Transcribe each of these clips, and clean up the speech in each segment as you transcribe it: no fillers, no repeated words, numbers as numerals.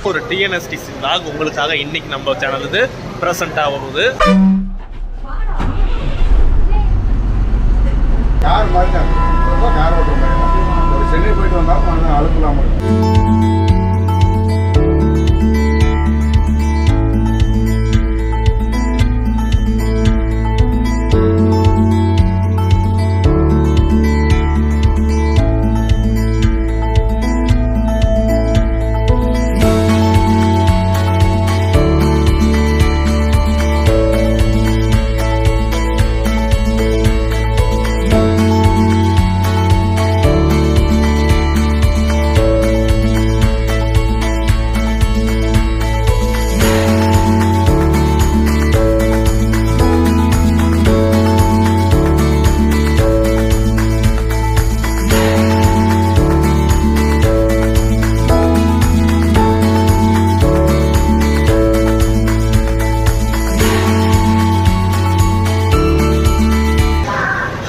ஒரு TNSTC vlog உங்களுக்காக இன்னைக்கு நம்ம சேனல் இது பிரசன்ட் ஆகுது. கார் மாட்டாங்க. கார் ஓட்டுறாங்க. ஒரு சென்னை போயிட்டு வந்தா மன அழுத்தலாம்.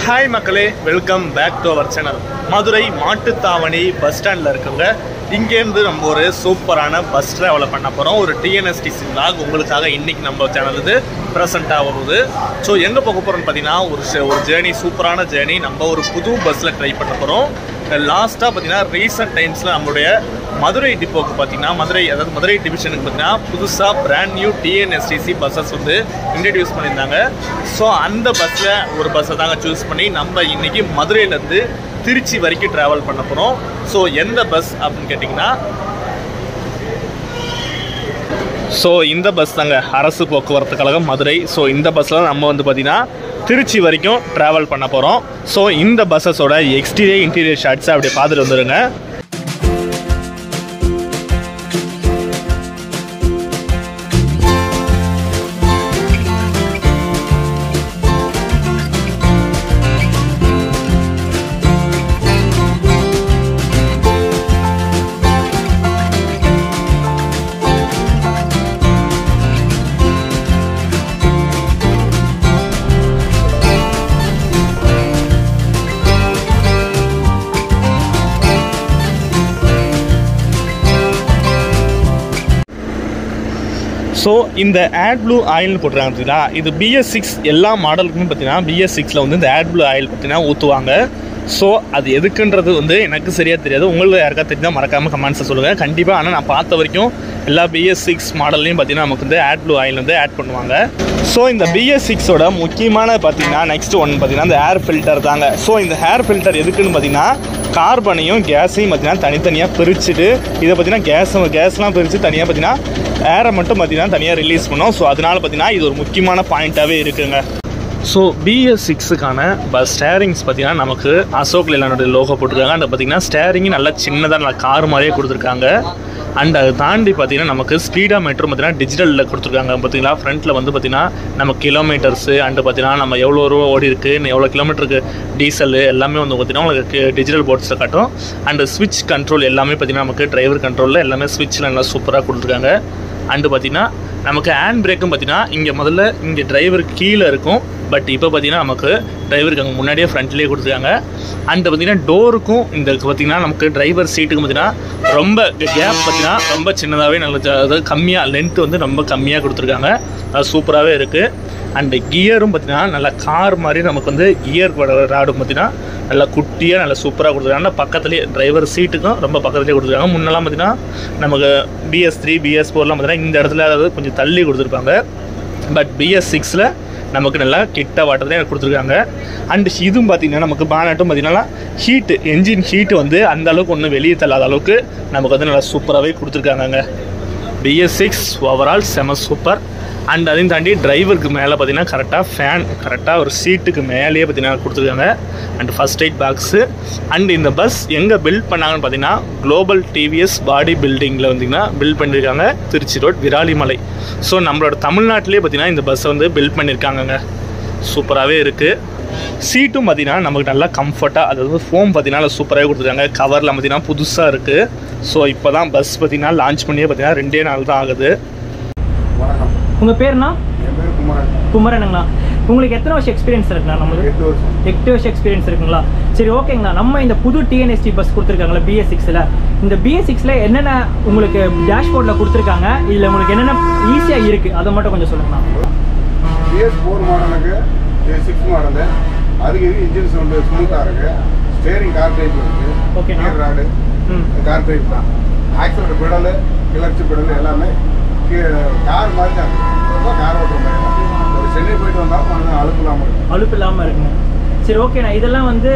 ஹாய் மக்களே, welcome back to our channel. Madurai Mattuthavani bus ஸ்டாண்டில் இருக்குங்க. இங்கேருந்து நம்ம ஒரு சூப்பரான பஸ் ட்ராவலை பண்ண போகிறோம். ஒரு டிஎன்எஸ்டிசி vlog உங்களுக்காக இன்றைக்கி நம்ம சேனல் இது ப்ரெசென்ட்டாக வருது. ஸோ எங்கே போக போகிறோம்னு பார்த்தீங்கன்னா ஒரு ஜேர்னி, சூப்பரான ஜேர்னி. நம்ம ஒரு புது பஸ்ஸில் ட்ரை பண்ண போகிறோம். லாஸ்ட்டாக பார்த்தீங்கன்னா ரீசெண்ட் டைம்ஸில் நம்மளுடைய மதுரை டிப்போக்கு பார்த்தீங்கன்னா மதுரை டிவிஷனுக்கு பார்த்தீங்கன்னா புதுசாக பிராண்ட் நியூ டிஎன்எஸ்டிசி பஸ்ஸஸ் வந்து இன்ட்ரடியூஸ் பண்ணியிருந்தாங்க. ஸோ அந்த பஸ்ஸில் ஒரு பஸ்ஸை தாங்க சூஸ் பண்ணி நம்ம இன்றைக்கி மதுரையிலேருந்து திருச்சி வரைக்கும் ட்ராவல் பண்ண போகிறோம். ஸோ எந்த பஸ் அப்படின்னு கேட்டிங்கன்னா இந்த பஸ் தாங்க, அரசு போக்குவரத்து கழகம் மதுரை. ஸோ இந்த பஸ்ஸில் நம்ம வந்து பார்த்திங்கன்னா திருச்சி வரைக்கும் ட்ராவல் பண்ண போகிறோம். ஸோ இந்த பஸ்ஸஸோட எக்ஸ்டீரியர் இன்டீரியர் ஷாட்ஸை அப்படியே பார்த்துட்டு வந்துடுங்க. ஸோ இந்த AdBlue ஆயில்னு போட்டுருக்காங்க பார்த்தீங்கன்னா, இது BS6 எல்லா மாடலுக்குமே பார்த்தீங்கன்னா BS6ல் வந்து இந்த AdBlue ஆயில் பார்த்தீங்கன்னா ஊற்றுவாங்க. ஸோ அது எதுக்குன்றது வந்து எனக்கு சரியாக தெரியாது. உங்களுக்கு யாருக்கா தெரிஞ்சால் மறக்காமல் கமெண்ட்ஸை சொல்லுங்கள் கண்டிப்பாக. ஆனால் நான் பார்த்த வரைக்கும் எல்லா BS6 மாடல்லையும் பார்த்தீங்கன்னா நமக்கு வந்து AdBlue ஆயில் வந்து ஆட் பண்ணுவாங்க. ஸோ இந்த BS6ஓட முக்கியமான பார்த்தீங்கன்னா நெக்ஸ்ட் ஒன் பார்த்தீங்கன்னா இந்த ஏர் ஃபில்டர் தாங்க. ஸோ இந்த ஏர் ஃபில்டர் எதுக்குன்னு பார்த்தீங்கன்னா கார்பனையும் கேஸையும் பார்த்தீங்கன்னா தனித்தனியாக பிரிச்சுட்டு இதை பார்த்தீங்கன்னா கேஸ்லாம் பிரித்து தனியாக பார்த்தீங்கன்னா ஏரை மட்டும் பார்த்தீங்கன்னா தனியாக ரிலீஸ் பண்ணோம். ஸோ அதனால் பார்த்தீங்கன்னா இது ஒரு முக்கியமான பாயிண்ட்டாகவே இருக்குங்க. ஸோ BS6க்கான பஸ் ஸ்டேரிங்ஸ் பார்த்தீங்கன்னா நமக்கு அசோக் லேலண்டோட லோகோ போட்டிருக்காங்க. அந்த பார்த்தீங்கன்னா ஸ்டேரிங்கு நல்லா சின்னதாக நல்லா கார் மாதிரியே கொடுத்துருக்காங்க. அண்ட் அதை தாண்டி பார்த்தீங்கன்னா நமக்கு ஸ்பீடாக மீட்டரும் பார்த்தீங்கன்னா டிஜிட்டலில் கொடுத்துருக்காங்க. பார்த்தீங்களா ஃப்ரண்ட்டில் வந்து பார்த்தீங்கன்னா நம்ம கிலோமீட்டர்ஸு அண்டு பார்த்தீங்கன்னா நம்ம எவ்வளோ ரூபா ஓடி இருக்குது, எவ்வளோ கிலோமீட்டருக்கு டீசலு எல்லாமே வந்து பார்த்தீங்கன்னா உங்களுக்கு டிஜிட்டல் போர்ட்ஸில் காட்டும். அண்டு ஸ்விட்ச் கண்ட்ரோல் எல்லாமே பார்த்தீங்கன்னா நமக்கு டிரைவர் கண்ட்ரோலில் எல்லாமே ஸ்விட்சில் நல்லா சூப்பராக கொடுத்துருக்காங்க. அண்டு பார்த்தீங்கன்னா நமக்கு ஹேண்ட் பிரேக்கும் பார்த்தீங்கன்னா இங்கே டிரைவருக்கு கீழே இருக்கும். பட் இப்போ பார்த்தீங்கன்னா நமக்கு டிரைவருக்கு அங்கே முன்னாடியே ஃப்ரண்ட்லேயே கொடுத்துருக்காங்க. அண்ட் பார்த்தீங்கன்னா டோருக்கும் இந்த பார்த்தீங்கன்னா நமக்கு டிரைவர் சீட்டுக்கும் பார்த்தீங்கன்னா ரொம்ப கேப் பார்த்தீங்கன்னா ரொம்ப சின்னதாகவே நல்ல, அதாவது கம்மியாக லென்த் வந்து ரொம்ப கம்மியாக கொடுத்துருக்காங்க. அது சூப்பராகவே இருக்குது. அண்டு கியரும் பார்த்தீங்கன்னா நல்லா கார் மாதிரி நமக்கு வந்து கியர் ராடும் பார்த்தீங்கன்னா நல்லா குட்டியாக நல்லா சூப்பராக கொடுத்துருக்காங்க. பக்கத்துலேயே டிரைவர் சீட்டுக்கும் ரொம்ப பக்கத்துலேயே கொடுத்துருக்காங்க. முன்னெல்லாம் பார்த்தீங்கன்னா நமக்கு BS3 BS4லாம் பார்த்தீங்கன்னா இந்த இடத்துல அதாவது கொஞ்சம் தள்ளி கொடுத்துருப்பாங்க. பட் BS6ல் நமக்கு நல்லா கிட்ட வாட்டத்துலேயே கொடுத்துருக்காங்க. அண்டு இதுவும் பார்த்திங்கன்னா நமக்கு பானட்டும் பார்த்திங்கன்னா ஹீட்டு என்ஜின் ஹீட்டு வந்து அந்த அளவுக்கு ஒன்றும் வெளியே தள்ளாத அளவுக்கு நமக்கு வந்து நல்லா சூப்பராகவே கொடுத்துருக்காங்க. BS6 ஓவரால் செம சூப்பர். அண்ட் அதையும் தாண்டி டிரைவருக்கு மேலே பார்த்தீங்கன்னா கரெக்டாக ஃபேன் கரெக்டாக ஒரு சீட்டுக்கு மேலேயே பார்த்தீங்கன்னா கொடுத்துருக்காங்க. And first aid box. And இந்த பஸ் எங்கே பில்ட் பண்ணாங்கன்னு பார்த்தீங்கன்னா குளோபல் TVS பாடி பில்டிங்கில் வந்தீங்கன்னா பில்ட் பண்ணியிருக்காங்க, திருச்சி ரோட் விராலிமலை. ஸோ நம்மளோட தமிழ்நாட்டிலே பார்த்தீங்கன்னா இந்த பஸ்ஸை வந்து பில்ட் பண்ணியிருக்காங்கங்க. சூப்பராகவே இருக்குது. சீட்டும் பார்த்தீங்கன்னா நமக்கு நல்லா கம்ஃபர்ட்டாக, அதாவது ஃபோம் பார்த்தீங்கன்னா சூப்பராகவே கொடுத்துருக்காங்க. கவரில் பார்த்தீங்கன்னா புதுசாக இருக்குது. ஸோ இப்போ தான் பஸ் பார்த்தீங்கன்னா லான்ச் பண்ணியே பார்த்தீங்கன்னா 2 நாள் தான் ஆகுது. உங்கள் பேர்ண்ணா? என் பேர் குமரன். குமரனுங்களா? உங்களுக்கு எத்தனை வருஷம் எக்ஸ்பீரியன்ஸ் இருக்குண்ணா? நம்மளுக்கு 8 வருஷம் எக்ஸ்பீரியன்ஸ் இருக்குங்களா? சரி, ஓகேங்கண்ணா. நம்ம இந்த புது டிஎன்எஸ்டி பஸ் கொடுத்துருக்காங்களா BS6ல, இந்த BS6ல என்னென்ன உங்களுக்கு டேஷ்போர்டில் கொடுத்துருக்காங்க, இதில் உங்களுக்கு என்னென்ன ஈஸியாக இருக்குது அதை மட்டும் கொஞ்சம் சொல்லுங்கண்ணா. BS4 மாடலுக்கு 6 மாடலு அதுக்கு இன்ஜின் சவுண்டு ஸ்மூத்தாக இருக்குது. ஸ்டேரிங் கார் டைப் இருக்குது. Okay, gear rod car type தான். ஆக்சிலேட்டர் பெடலு கிளர்ச்சி பெடலு எல்லாமே கார் மாதிரி தான். கார் ஓட்டுற மாதிரி தான். ஒரு சென்னை போயிட்டு வந்தால் அலுப்பு இல்லாமல் இருக்குங்க. சரி, ஓகேண்ணா. இதெல்லாம் வந்து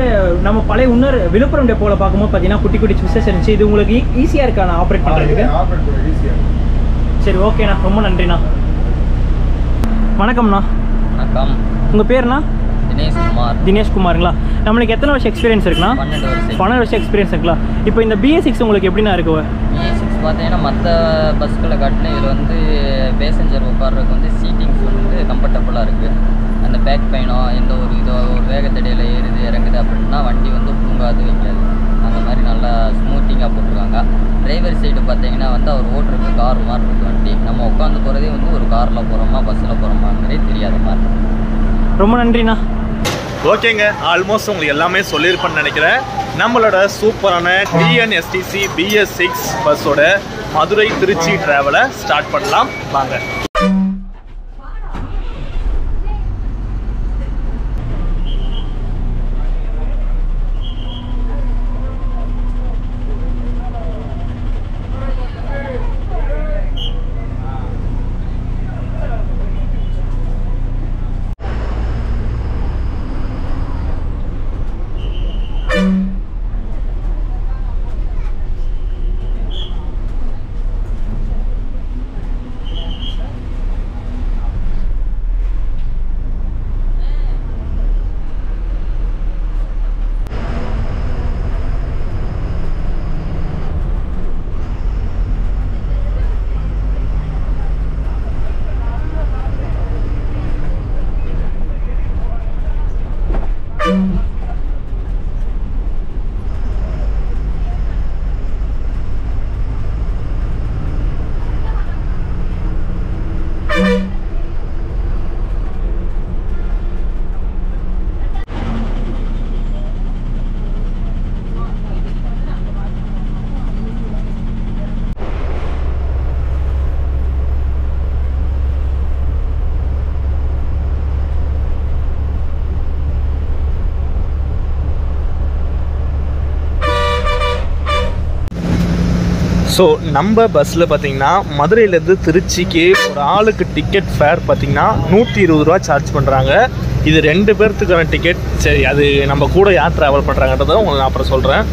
நம்ம பழைய இன்னொரு விழுப்புரம் டெப்போவில் பார்க்கும்போது பார்த்தீங்கன்னா குட்டி குட்டி ஸ்விட்சஸ் இருந்துச்சு. இது உங்களுக்கு ஈஸியாக இருக்கா நான் ஆப்ரேட் பண்ணுறதுக்கு? ஆப்ரேட் பண்ண ஈஸியாக இருக்கும். சரி, ஓகேண்ணா. ரொம்ப நன்றிண்ணா. வணக்கம்ண்ணா. வணக்கம். உங்கள் பேருண்ணா? தினேஷ் குமாருங்களா? நம்மளுக்கு எத்தனை வருஷம் எக்ஸ்பீரியன்ஸ் இருக்குண்ணா? 12 வருஷம் எக்ஸ்பீரியன்ஸ் இருக்குங்களா? இப்போ இந்த BS6 உங்களுக்கு எப்படிண்ணா இருக்கு? BS6 பார்த்தீங்கன்னா மற்ற பஸ்களை காட்டிலும் இதில் வந்து பேசஞ்சர் உட்கார்றதுக்கு வந்து சீட்டிங்ஸ் வந்து கம்ஃபர்டபுளாக இருக்குது. அந்த பேக் பெயினோ எந்த ஒரு இதோ ஒரு வேகத்தடையில் ஏறுது இறங்குது அப்படின்னா வண்டி வந்து புழுங்காது வைக்காது. அந்த மாதிரி நல்லா ஸ்மூத்திங்காக போட்டிருக்காங்க. டிரைவர் சைடு பார்த்தீங்கன்னா வந்து அவர் ஓட்டுறதுக்கு கார் மாதிரி இருக்குது வண்டி. நம்ம உட்காந்து போகிறதே வந்து ஒரு காரில் போகிறோமா பஸ்ஸில் போகிறோமாங்கிறதே தெரியாத மாதிரி. ரொம்ப நன்றிண்ணா. ஓகேங்க, ஆல்மோஸ்ட் உங்களுக்கு எல்லாமே சொல்லியிருப்பேன்னு நினைக்கிறேன். நம்மளோட சூப்பரான TNSTC BS6 பஸ்ஸோட மதுரை திருச்சி டிராவலை ஸ்டார்ட் பண்ணலாம் வாங்க. ஸோ நம்ம பஸ்ஸில் பார்த்தீங்கன்னா மதுரையிலேருந்து திருச்சிக்கு ஒரு ஆளுக்கு டிக்கெட் ஃபேர் பார்த்தீங்கன்னா 120 ரூபா சார்ஜ் பண்ணுறாங்க. இது 2 பேர்த்துக்கான டிக்கெட். சரி, அது நம்ம கூட யார் ட்ராவல் பண்ணுறாங்கன்றதை உங்களுக்கு நான் அப்புறம் சொல்கிறேன்.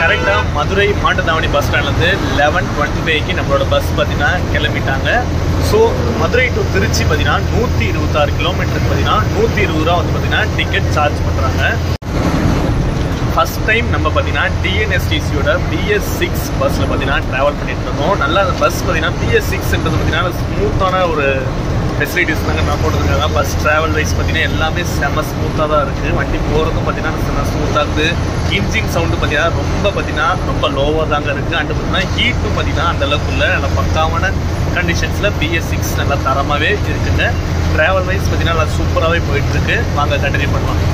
கரெக்டாக மதுரை மாட்டுத்தாவணி பஸ் ஸ்டாண்ட்லேருந்து 11:25க்கு நம்மளோட பஸ் பார்த்தீங்கன்னா கிளம்பிட்டாங்க. ஸோ மதுரை டு திருச்சி பார்த்தீங்கன்னா 126 கிலோமீட்டருக்கு பார்த்தீங்கன்னா 120 ரூபா வந்து பார்த்தீங்கன்னா டிக்கெட் சார்ஜ் பண்ணுறாங்க. ஃபஸ்ட் டைம் நம்ம பார்த்தீங்கன்னா TNSTCயோட BS6 பஸ்ஸில் பார்த்தீங்கன்னா ட்ராவல் பண்ணிட்டு இருந்தோம். நல்லா அந்த பஸ் பார்த்தீங்கன்னா BS6ன்றது பார்த்தீங்கன்னா ஸ்மூத்தான ஒரு ஃபெசிலிட்டிஸ் தாங்க நான் போட்டுருக்காங்க. பஸ் ட்ராவல் வைஸ் பார்த்தீங்கன்னா எல்லாமே செம்ம ஸ்மூத்தாக தான் இருக்குது. வண்டி போகிறதும் பார்த்தீங்கன்னா ஸ்மூத்தாக இருக்குது. இன்ஜின் சவுண்டு பார்த்தீங்கன்னா ரொம்ப லோவாக தாங்க இருக்குது. அண்டு பார்த்தீங்கன்னா ஹீட்டும் பார்த்தீங்கன்னா அந்தளவுக்கு இல்லை. நல்லா பக்காவான கண்டிஷன்ஸில் BS6 நல்லா தரமாகவே இருக்குங்க. ட்ராவல் வைஸ் பார்த்தீங்கன்னா நல்லா சூப்பராகவே போயிட்டுருக்கு. வாங்க கண்டினியூ பண்ணலாம்.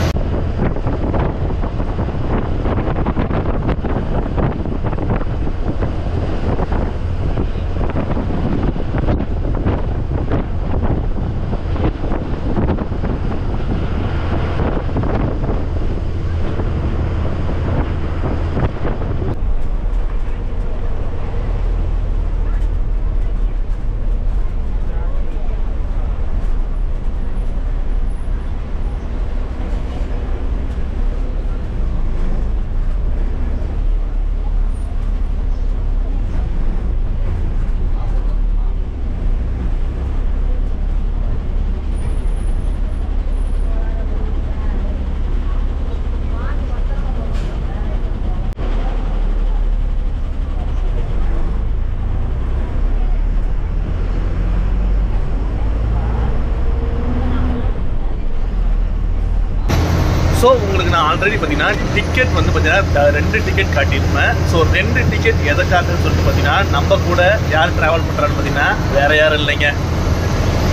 ஸோ உங்களுக்கு நான் ஆல்ரெடி பார்த்தீங்கன்னா டிக்கெட் வந்து பார்த்தீங்கன்னா 2 டிக்கெட் காட்டியிருப்பேன். ஸோ 2 டிக்கெட் எதுக்காகன்னு சொல்லிட்டு பார்த்தீங்கன்னா நம்ம கூட யார் ட்ராவல் பண்ணுறான்னு பார்த்தீங்கன்னா வேறு யாரும் இல்லைங்க,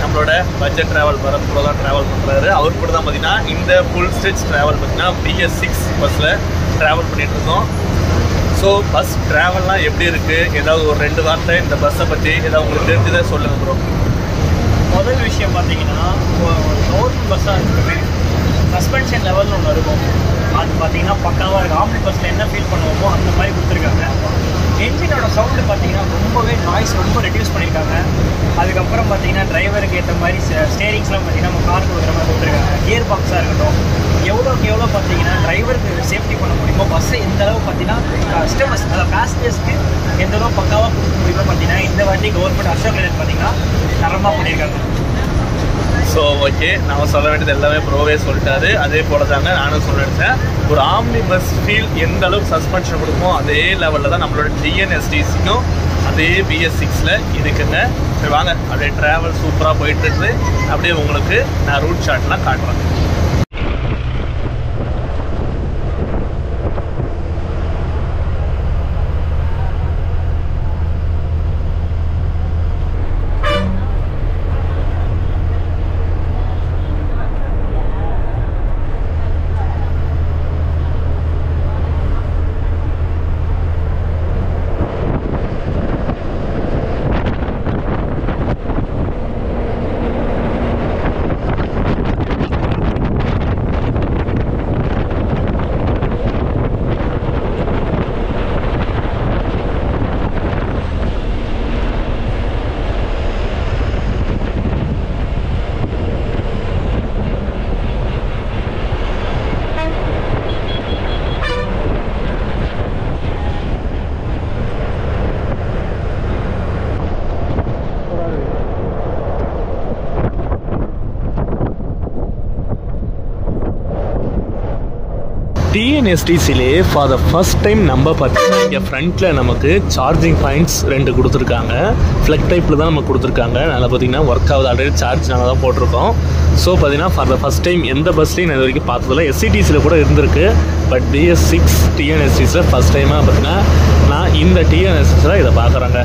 நம்மளோட பட்ஜெட் ட்ராவல் பரத் கூட தான் ட்ராவல் பண்ணுறாரு. அவர் கூட தான் பார்த்தீங்கன்னா இந்த ஃபுல் ஸ்ட்ரெச் ட்ராவல் பார்த்தீங்கன்னா BS6 பஸ்ஸில் ட்ராவல் பண்ணிகிட்ருக்கோம். ஸோ பஸ் ட்ராவல்லாம் எப்படி இருக்குது, ஏதாவது ஒரு 2 வார்த்தை இந்த பஸ்ஸை பற்றி ஏதாவது உங்களுக்கு தெரிஞ்சதை சொல்லுங்கள் ப்ரோ. முதல் விஷயம் பார்த்தீங்கன்னா கவர்மெண்ட் பஸ்ஸாக இருக்குமே சஸ்பென்ஷன் லெவல்னு ஒன்று இருக்கும். அது பார்த்தீங்கன்னா பக்காவாக இருக்குது. ஆம்னி பஸ்ஸில் என்ன ஃபீல் பண்ணுவோமோ அந்த மாதிரி கொடுத்துருக்காங்க. என்ஜினோட சவுண்டு பார்த்தீங்கன்னா ரொம்பவே நாய்ஸ் ரொம்ப ரெடியூஸ் பண்ணியிருக்காங்க. அதுக்கப்புறம் பார்த்தீங்கன்னா டிரைவருக்கு ஏற்ற மாதிரி ஸ்டேரிங்ஸ்லாம் பார்த்தீங்கன்னா நம்ம கார் கொடுக்குற மாதிரி கொடுத்துருக்காங்க. கியர் பாக்ஸாக இருக்கட்டும், எவ்வளோக்கு எவ்வளோ பார்த்தீங்கன்னா டிரைவருக்கு சேஃப்டி பண்ண முடியுமோ பஸ்ஸை எந்த அளவு பார்த்தீங்கன்னா கஸ்டமர்ஸ் அதாவது பேசஞ்சர்ஸ்க்கு எந்த அளவு பக்காவாக கொடுக்க முடியுமோ பார்த்தீங்கன்னா இந்த வாட்டி கவர்மெண்ட் அசோக் லேலண்ட் பார்த்தீங்கன்னா தரமாக பண்ணியிருக்காங்க. ஸோ ஓகே, நான் சொல்ல வேண்டியது எல்லாமே ப்ரோவே சொல்லிட்டாரு. அதே போல தாங்க நானும் சொல்லிட்டேன். ஒரு ஆம்னி பஸ் ஃபீல் எந்த அளவுக்கு சஸ்பென்ஷன் கொடுக்குமோ அதே லெவலில் தான் நம்மளோட TNSTCக்கும் அதே BS6ல் இருக்குங்க. சரி வாங்க, அப்படியே ட்ராவல் சூப்பராக போயிட்டு இருக்குது. அப்படியே உங்களுக்கு நான் ரூட் ஷார்ட்லாம் காட்டுறேன். TNSTCலே ஃபார் த ஃபர்ஸ்ட் டைம் நம்ம பார்த்தீங்கன்னா இங்கே ஃப்ரண்ட்டில் நமக்கு சார்ஜிங் பாயிண்ட்ஸ் 2 கொடுத்துருக்காங்க. ஃப்ளக் டைப்பில் தான் நமக்கு கொடுத்துருக்காங்க. நல்லா பார்த்தீங்கன்னா ஒர்க் ஆகுது, ஆல்ரெடி சார்ஜ் நல்லா தான் போட்டிருக்கோம். ஸோ பார்த்தீங்கன்னா ஃபார் த ஃபர்ஸ்ட் டைம் எந்த பஸ்லையும் நான் இது வரைக்கும் பார்த்ததில்ல. SCTCயில் கூட இருந்திருக்கு, பட் BS6 TNSTCயில் ஃபர்ஸ்ட் டைமாக பார்த்தீங்கன்னா நான் இந்த TNSTCயில் இதை பார்க்குறேங்க.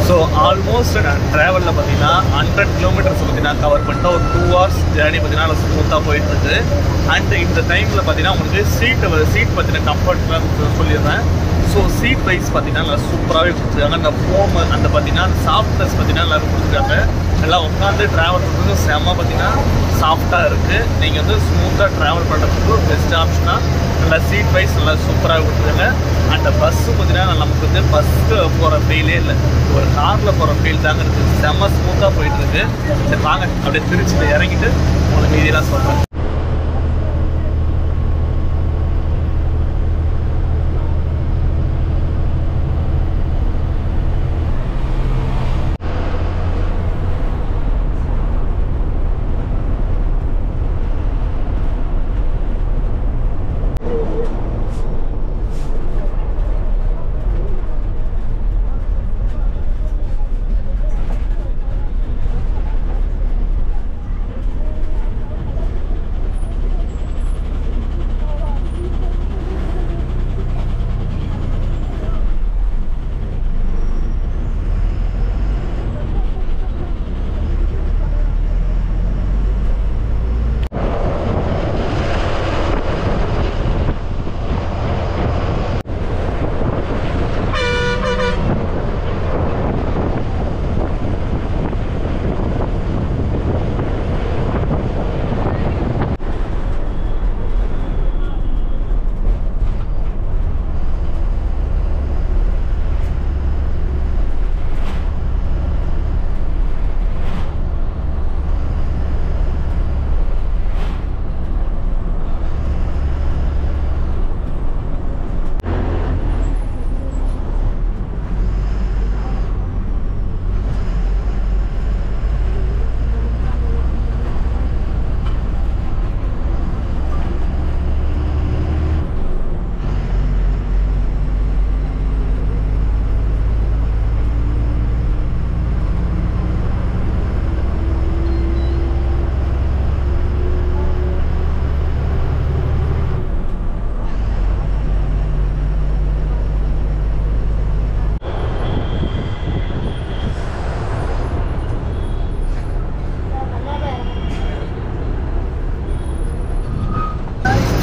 ஸோ ஆல்மோஸ்ட் நான் ட்ராவலில் பார்த்தீங்கன்னா 100 கிலோமீட்டர்ஸ் பார்த்தீங்கன்னா கவர் பண்ணிட்டேன். ஒரு 2 hours ஜேர்னி பார்த்தீங்கன்னா ஸ்மூத்தாக போயிட்டுருக்கு. அண்ட் இந்த டைமில் பார்த்தீங்கன்னா உங்களுக்கு சீட் பார்த்தீங்கன்னா கம்ஃபர்ட்லாம் சொல்லியிருந்தேன். ஸோ சீட் வைஸ் பார்த்தீங்கன்னா நல்லா சூப்பராகவே கொடுத்துருக்காங்க. அந்த ஃபோம் அந்த பார்த்தீங்கன்னா சாஃப்ட்னஸ் பார்த்தீங்கன்னா எல்லாரும் கொடுத்துருக்காங்க. எல்லாம் உட்காந்து ட்ராவல் பண்ணுறது செம்ம பார்த்தீங்கன்னா சாஃப்டாக இருக்குது. நீங்கள் வந்து ஸ்மூத்தாக ட்ராவல் பண்ணுறதுக்கு ஒரு பெஸ்ட் ஆப்ஷனாக நல்லா சீட் வைஸ் நல்லா சூப்பராக கொடுத்துருக்காங்க. அந்த பஸ்ஸு பார்த்தீங்கன்னா நமக்கு வந்து பஸ்ஸு போகிற ஃபீலே இல்லை, ஒரு காரில் போகிற ஃபீல் தாங்க இருக்குது. செம்ம ஸ்மூத்தாக போயிட்டுருக்கு. சரி வாங்க அப்படியே திருச்சியில் இறங்கிட்டு உங்களுக்கு மீதியெல்லாம் சொல்கிறேன்.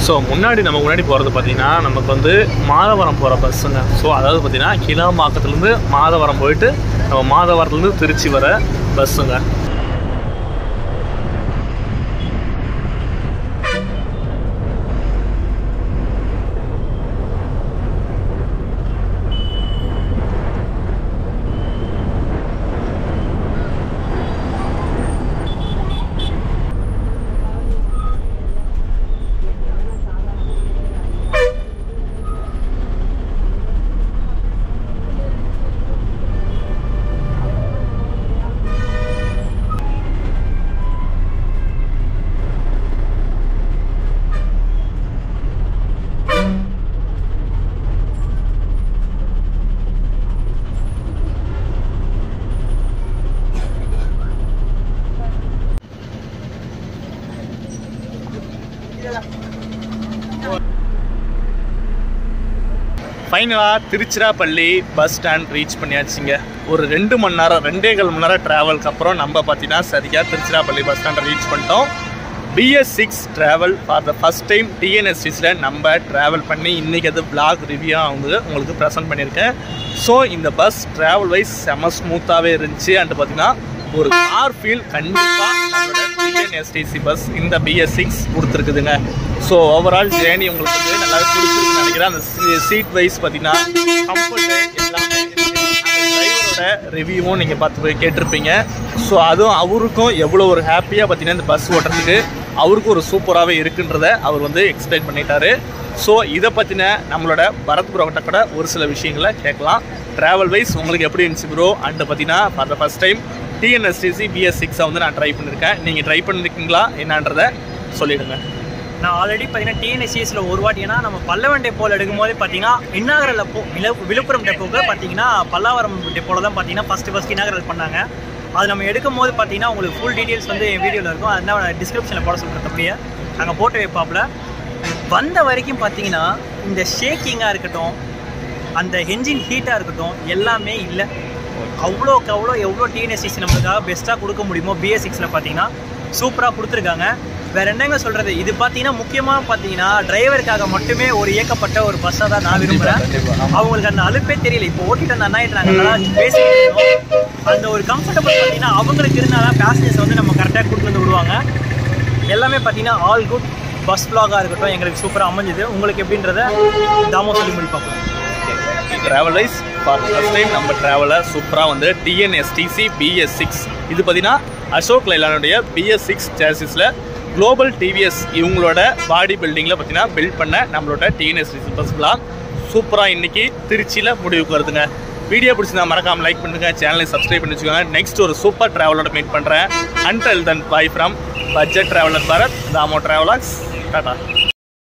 ஸோ நம்ம முன்னாடி போகிறது பார்த்தீங்கன்னா நமக்கு வந்து மாதவரம் போகிற பஸ்ஸுங்க. ஸோ அதாவது பார்த்தீங்கன்னா கிளாம்பாக்கத்துலேருந்து மாதவரம் போயிட்டு நம்ம மாதவரத்துலேருந்து திருச்சி வர பஸ்ஸுங்க. ஃபைனலாக திருச்சிராப்பள்ளி பஸ் ஸ்டாண்ட் ரீச் பண்ணியாச்சுங்க. ஒரு 2 மணி நேரம் 2.25 மணி நேரம் ட்ராவலுக்கு அப்புறம் நம்ம பார்த்தீங்கன்னா சரியாக திருச்சிராப்பள்ளி பஸ் ஸ்டாண்டை ரீச் பண்ணிட்டோம். BS6 travel for the first time டிஎன்எஸ்டிஸில் நம்ம ட்ராவல் பண்ணி இன்றைக்கி அது பிளாக் ரிவ்யூவாக வந்து உங்களுக்கு ப்ரெசென்ட் பண்ணியிருக்கேன். ஸோ இந்த பஸ் ட்ராவல் வைஸ் செம ஸ்மூத்தாகவே இருந்துச்சு. அண்ட் பார்த்திங்கன்னா ஒரு கார் ஃபீல் கண்டிப்பாக நம்மளோட டிஎன்எஸ்டிசி பஸ் இந்த BS6 கொடுத்துருக்குதுங்க. ஸோ ஓவரால் ஜேர்னி உங்களுக்கு வந்து நல்லாவே பிடிச்சிருக்குன்னு நினைக்கிறேன். அந்த சீட் வைஸ் பார்த்திங்கன்னா கம்ஃபர்ட்டு எல்லாமே டிரைவரோட ரிவ்யூவும் நீங்கள் பார்த்து போய் கேட்டிருப்பீங்க. ஸோ அதுவும் அவருக்கும் எவ்வளோ ஒரு ஹாப்பியாக பார்த்தீங்கன்னா இந்த பஸ் ஓட்டுறதுக்கு அவருக்கும் ஒரு சூப்பராகவே இருக்குன்றதை அவர் வந்து எக்ஸ்பிளைன் பண்ணிட்டாரு. ஸோ இதை பற்றின நம்மளோட பரத் ப்ரோகிட்ட கூட ஒரு சில விஷயங்களை கேட்கலாம். ட்ராவல் வைஸ் உங்களுக்கு எப்படி இருந்துச்சு ப்ரோ? அண்ட் பார்த்தீங்கன்னா for the first time TNSTC BS6 வந்து நான் ட்ரை பண்ணியிருக்கேன். நீங்கள் ட்ரை பண்ணியிருக்கீங்களா என்னன்றதை சொல்லிவிடுங்க. நான் ஆல்ரெடி பார்த்தீங்கன்னா டிஎன்எஸ்சிஎஸில் ஒரு வாட்டி, ஏன்னா நம்ம பல்லவன் டெப்போவில் எடுக்கும்போது பார்த்தீங்கன்னா இன்னாகரல் அப்போ விழுப்புரம் டெப்போவுக்கு பார்த்தீங்கன்னா பல்லாவரம் டெப்போவில் தான் பார்த்தீங்கன்னா ஃபஸ்ட்டு இன்னாகரல் பண்ணாங்க. அது நம்ம எடுக்கும்போது பார்த்தீங்கன்னா உங்களுக்கு ஃபுல் டீட்டெயில்ஸ் வந்து என் வீடியோவில் இருக்கும். அதனால் டிஸ்கிரிப்ஷனில் போட சொல்கிறேன். அப்படியே அங்கே போட்டு வைப்பாப்பில் வந்த வரைக்கும் பார்த்தீங்கன்னா இந்த ஷேக்கிங்காக இருக்கட்டும், அந்த என்ஜின் ஹீட்டாக இருக்கட்டும், எல்லாமே இல்லை. அவ்வளோக்கு அவ்வளோ எவ்வளோ டிஎன்எஸ்டிசி நம்மளுக்காக பெஸ்ட்டாக கொடுக்க முடியுமோ BS6ல் பார்த்தீங்கன்னா சூப்பராக கொடுத்துருக்காங்க. வேறு என்னங்க சொல்கிறது, இது பார்த்தீங்கன்னா முக்கியமாக பார்த்தீங்கன்னா டிரைவருக்காக மட்டுமே ஒரு இயக்கப்பட்ட ஒரு பஸ்ஸாக தான் நான் விரும்புகிறேன். அவங்களுக்கு அந்த அலுப்பே தெரியல. இப்போ ஓட்டிட்டு அந்த அண்ணாயிட்டாங்கன்னா பேசிக்கிட்டு அந்த ஒரு கம்ஃபர்டபுள் பார்த்தீங்கன்னா அவங்களுக்கு இருந்தால் தான் பேசஞ்சர்ஸ் வந்து நம்ம கரெக்டாக கூட்டு வந்து விடுவாங்க. எல்லாமே பார்த்தீங்கன்னா ஆல் குட். பஸ் vlog-ஆக இருக்கட்டும் எங்களுக்கு சூப்பராக அமைஞ்சுது. உங்களுக்கு எப்படின்றத தாமோ சொல்லி முடிப்பாங்க. ட்ராவலைஸ் ஃபார் ஃபர்ஸ்ட் டைம் நம்ம ட்ராவலை சூப்பராக வந்து TNSTC BS6 இது பார்த்தீங்கன்னா அசோக் லைலானுடைய BS6 சேசிஸில் குளோபல் டிவிஎஸ் இவங்களோட பாடி பில்டிங்கில் பார்த்தீங்கன்னா பில்ட் பண்ண நம்மளோட TNSTC பஸ்லாம் சூப்பராக இன்றைக்கி திருச்சியில் முடிவுக்கு வருதுங்க. வீடியோ பிடிச்சிருந்தா மறக்காமல் லைக் பண்ணுங்கள், சேனலை சப்ஸ்கிரைப் பண்ணி வச்சுக்கோங்க. நெக்ஸ்ட் ஒரு சூப்பர் ட்ராவலோட மீட் பண்ணுறேன். Until then by from budget traveller Bharat, Thamo travellers. Tata.